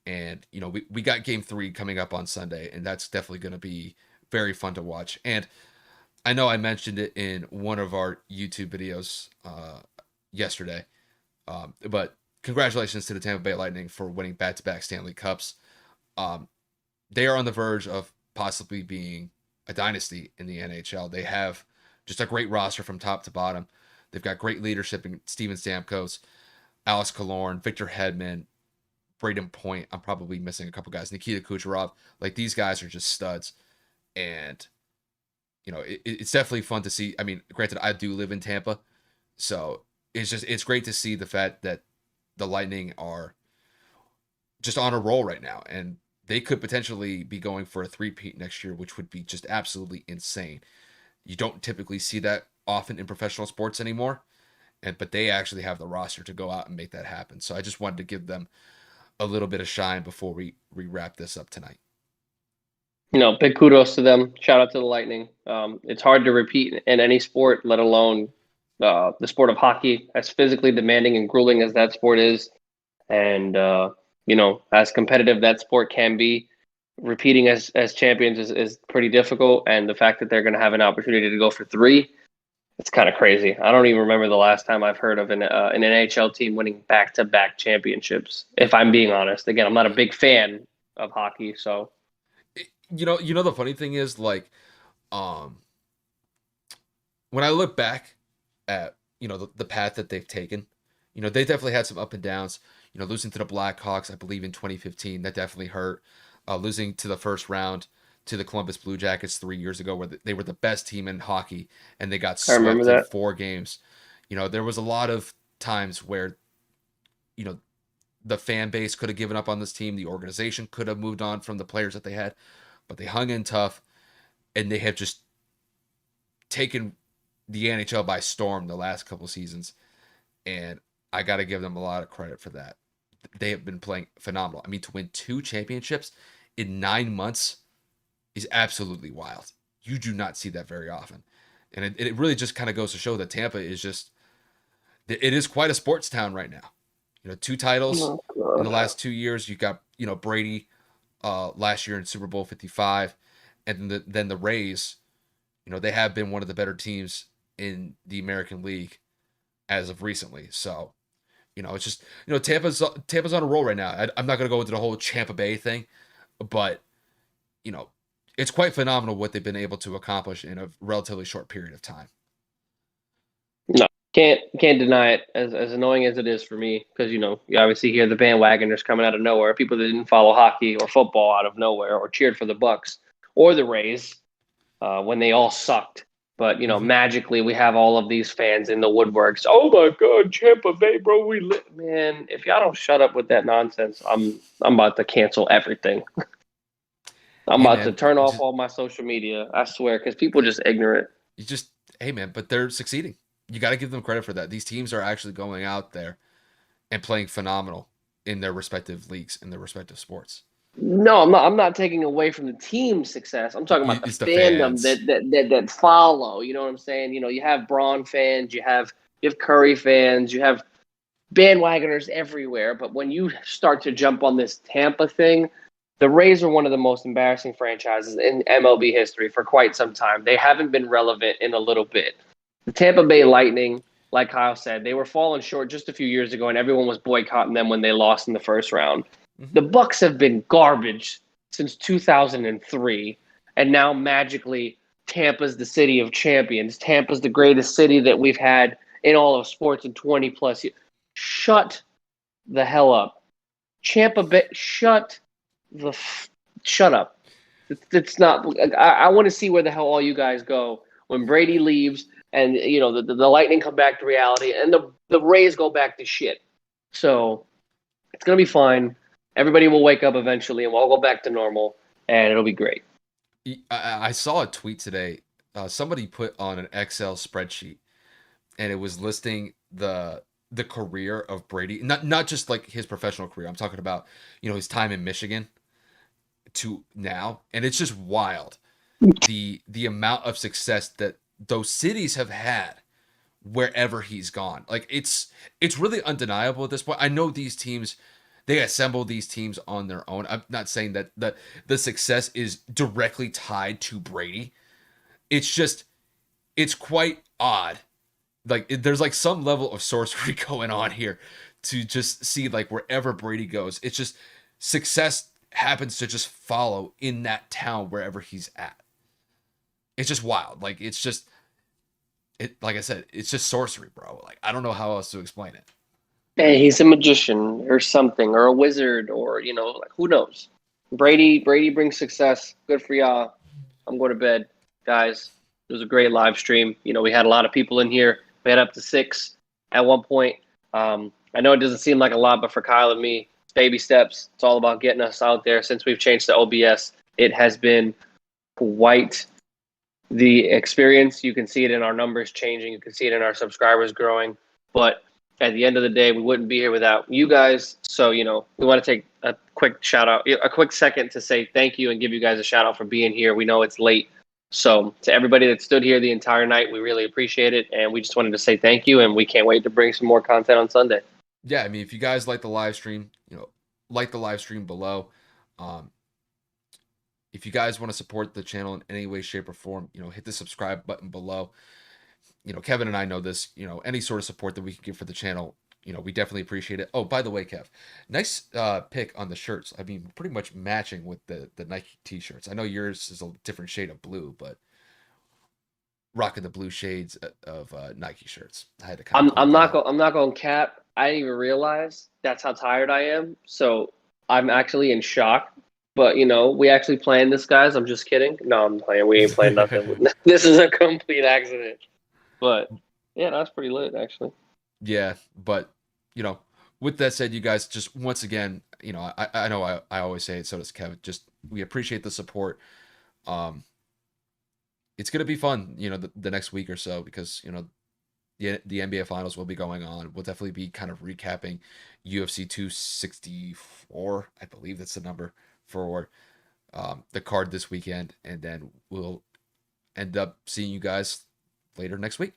And, we got game 3 coming up on Sunday, and that's definitely going to be very fun to watch. And I know I mentioned it in one of our YouTube videos yesterday, but congratulations to the Tampa Bay Lightning for winning back-to-back Stanley Cups. They are on the verge of possibly being a dynasty in the NHL. They have just a great roster from top to bottom. They've got great leadership in Steven Stamkos, Alex Killorn, Victor Hedman, Braden Point. I'm probably missing a couple guys. Nikita Kucherov. Like, these guys are just studs. And, it's definitely fun to see. I mean, granted, I do live in Tampa. So it's great to see the fact that the Lightning are just on a roll right now. And they could potentially be going for a three-peat next year, which would be just absolutely insane. You don't typically see that often in professional sports anymore. But they actually have the roster to go out and make that happen. So I just wanted to give them a little bit of shine before we wrap this up tonight. Big kudos to them. Shout out to the Lightning. It's hard to repeat in any sport, let alone the sport of hockey, as physically demanding and grueling as that sport is. And, as competitive that sport can be, repeating as champions is pretty difficult. And the fact that they're going to have an opportunity to go for 3, it's kind of crazy. I don't even remember the last time I've heard of an NHL team winning back-to-back championships, if I'm being honest. Again, I'm not a big fan of hockey, so. The funny thing is, like, when I look back at the path that they've taken, they definitely had some up and downs. Losing to the Blackhawks, I believe in 2015, that definitely hurt. Losing to the first round to the Columbus Blue Jackets 3 years ago, where they were the best team in hockey and they got I remember swept in that. 4 games. There was a lot of times where you know the fan base could have given up on this team, the organization could have moved on from the players that they had, but they hung in tough and they have just taken the NHL by storm the last couple seasons, and I got to give them a lot of credit for that. They have been playing phenomenal. I mean, to win 2 championships in 9 months is absolutely wild. You do not see that very often, and it really just kind of goes to show that Tampa is just it is quite a sports town right now. 2 titles Oh, in the God. last 2 years. You got Brady last year in Super Bowl 55, and then the Rays. They have been one of the better teams in the American League as of recently. So, it's just Tampa's on a roll right now. I'm not going to go into the whole Tampa Bay thing, but you know, it's quite phenomenal what they've been able to accomplish in a relatively short period of time. No, can't deny it. As annoying as it is for me, because you obviously hear the bandwagoners coming out of nowhere, people that didn't follow hockey or football out of nowhere, or cheered for the Bucks or the Rays when they all sucked. But Mm-hmm. magically we have all of these fans in the woodworks. Oh my God, Tampa Bay, bro, we lit. Man, if y'all don't shut up with that nonsense, I'm about to cancel everything. I'm Hey about to man, turn off all my social media. I swear, because people just ignorant. you just hey man, but they're succeeding. You got to give them credit for that. These teams are actually going out there and playing phenomenal in their respective leagues in their respective sports. No, I'm not taking away from the team's success. I'm talking about the It's the fandom fans. that follow. You know what I'm saying? You have Braun fans, you have Curry fans, you have bandwagoners everywhere. But when you start to jump on this Tampa thing, the Rays are one of the most embarrassing franchises in MLB history for quite some time. They haven't been relevant in a little bit. The Tampa Bay Lightning, like Kyle said, they were falling short just a few years ago, and everyone was boycotting them when they lost in the first round. Mm-hmm. The Bucks have been garbage since 2003, and now magically Tampa's the city of champions. Tampa's the greatest city that we've had in all of sports in 20 plus years. Shut the hell up. Champa Bay, shut up. It's not. I want to see where the hell all you guys go when Brady leaves, and the Lightning come back to reality, and the Rays go back to shit. So it's gonna be fine. Everybody will wake up eventually, and we'll all go back to normal, and it'll be great. I saw a tweet today. Somebody put on an Excel spreadsheet, and it was listing the career of Brady, not just like his professional career. I'm talking about his time in Michigan to now, and it's just wild the amount of success that those cities have had wherever he's gone. Like it's really undeniable at this point. I know these teams they assemble these teams on their own. I'm not saying that the success is directly tied to Brady. It's just it's quite odd. Like there's like some level of sorcery going on here to just see like wherever Brady goes, it's just success happens to just follow in that town wherever he's at. It's just wild. Like it's just it like I said, it's just sorcery, bro. Like I don't know how else to explain it. Hey, he's a magician or something, or a wizard, or like who knows? Brady brings success. Good for y'all. I'm going to bed, guys. It was a great live stream. We had a lot of people in here. We had up to 6 at one point. I know it doesn't seem like a lot, but for Kyle and me, it's baby steps. It's all about getting us out there. Since we've changed to OBS, it has been quite the experience. You can see it in our numbers changing. You can see it in our subscribers growing. But at the end of the day, we wouldn't be here without you guys. So, we want to take a quick shout out, a quick second to say thank you and give you guys a shout out for being here. We know it's late. So to everybody that stood here the entire night, we really appreciate it. And we just wanted to say thank you. And we can't wait to bring some more content on Sunday. Yeah, I mean, if you guys like the live stream, like the live stream below. Um, if you guys want to support the channel in any way, shape, or form, hit the subscribe button below. Kevin and I know this. Any sort of support that we can give for the channel, we definitely appreciate it. Oh, by the way, Kev, nice pick on the shirts. I mean, pretty much matching with the Nike t-shirts. I know yours is a different shade of blue, but rocking the blue shades of Nike shirts. I had to kind of I'm point I'm that not out. going I'm not going to cap. I didn't even realize that's how tired I am. So I'm actually in shock. But we actually planned this, guys. I'm just kidding. No, I'm playing. We ain't playing nothing. This is a complete accident. But yeah, that's pretty lit, actually. Yeah, but you know, with that said, you guys just once again, I know I always say it, so does Kevin. Just we appreciate the support. Um, it's gonna be fun, the next week or so because the NBA finals will be going on. We'll definitely be kind of recapping UFC 264, I believe that's the number for the card this weekend, and then we'll end up seeing you guys later next week.